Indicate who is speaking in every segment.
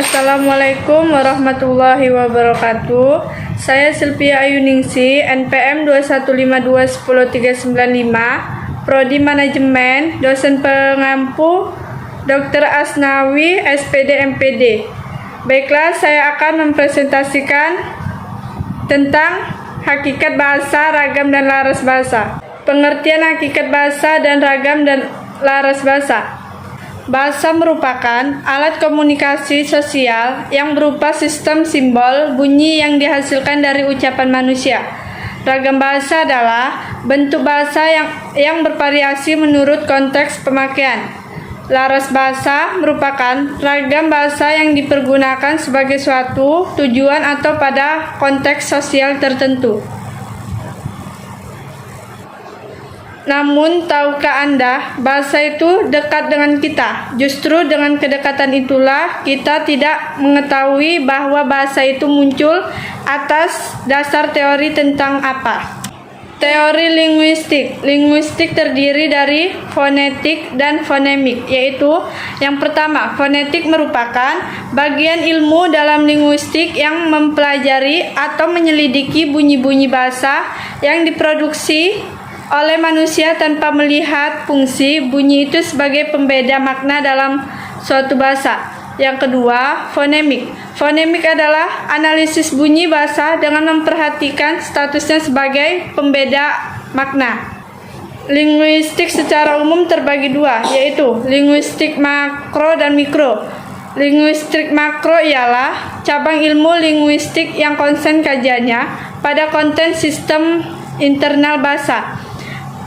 Speaker 1: Assalamualaikum warahmatullahi wabarakatuh. Saya Sylvia Ayuningsi, NPM 215210395, Prodi Manajemen, dosen pengampu Dr. Asnawi, SPD MPD. Baiklah, saya akan mempresentasikan tentang hakikat bahasa, ragam dan laras bahasa. Pengertian hakikat bahasa dan ragam dan laras bahasa. Bahasa merupakan alat komunikasi sosial yang berupa sistem simbol bunyi yang dihasilkan dari ucapan manusia. Ragam bahasa adalah bentuk bahasa yang bervariasi menurut konteks pemakaian. Laras bahasa merupakan ragam bahasa yang dipergunakan sebagai suatu tujuan atau pada konteks sosial tertentu. Namun, tahukah Anda, bahasa itu dekat dengan kita. Justru dengan kedekatan itulah kita tidak mengetahui bahwa bahasa itu muncul atas dasar teori tentang apa. Teori linguistik. Linguistik terdiri dari fonetik dan fonemik, yaitu yang pertama, fonetik merupakan bagian ilmu dalam linguistik yang mempelajari atau menyelidiki bunyi-bunyi bahasa yang diproduksi oleh manusia tanpa melihat fungsi bunyi itu sebagai pembeda makna dalam suatu bahasa. Yang kedua, fonemik. Fonemik adalah analisis bunyi bahasa dengan memperhatikan statusnya sebagai pembeda makna. Linguistik secara umum terbagi dua, yaitu linguistik makro dan mikro. Linguistik makro ialah cabang ilmu linguistik yang konsen kajiannya pada konten sistem internal bahasa.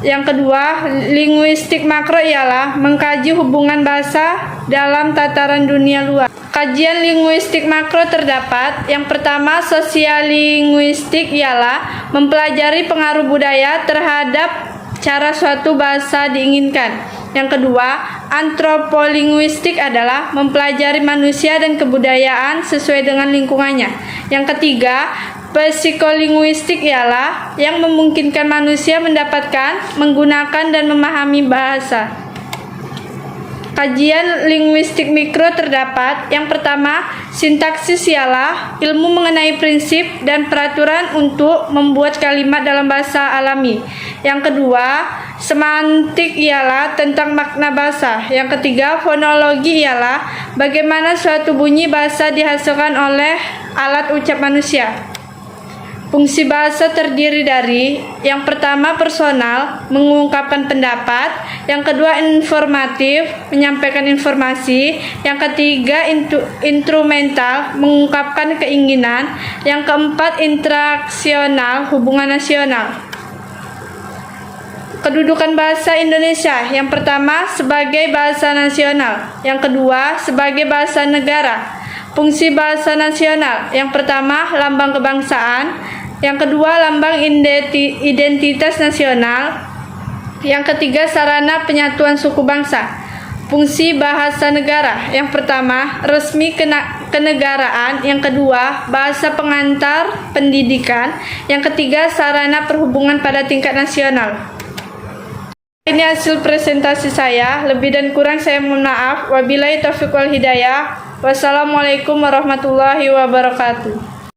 Speaker 1: Yang kedua, linguistik makro ialah mengkaji hubungan bahasa dalam tataran dunia luar. Kajian linguistik makro terdapat. Yang pertama, sosialinguistik ialah mempelajari pengaruh budaya terhadap cara suatu bahasa diinginkan. Yang kedua, antropolinguistik adalah mempelajari manusia dan kebudayaan sesuai dengan lingkungannya. Yang ketiga, psikolinguistik ialah yang memungkinkan manusia mendapatkan, menggunakan, dan memahami bahasa. Kajian linguistik mikro terdapat. Yang pertama, sintaksis ialah ilmu mengenai prinsip dan peraturan untuk membuat kalimat dalam bahasa alami. Yang kedua, semantik ialah tentang makna bahasa. Yang ketiga, fonologi ialah bagaimana suatu bunyi bahasa dihasilkan oleh alat ucap manusia. Fungsi bahasa terdiri dari yang pertama personal, mengungkapkan pendapat, yang kedua informatif, menyampaikan informasi, yang ketiga instrumental, mengungkapkan keinginan, yang keempat interaksional, hubungan nasional. Kedudukan bahasa Indonesia, yang pertama sebagai bahasa nasional, yang kedua sebagai bahasa negara. Fungsi bahasa nasional, yang pertama lambang kebangsaan, yang kedua lambang identitas nasional, yang ketiga sarana penyatuan suku bangsa. Fungsi bahasa negara, yang pertama resmi kenegaraan, yang kedua bahasa pengantar pendidikan, yang ketiga sarana perhubungan pada tingkat nasional. Ini hasil presentasi saya, lebih dan kurang saya mohon maaf. Wabillahi taufiq wal hidayah. Wassalamualaikum warahmatullahi wabarakatuh.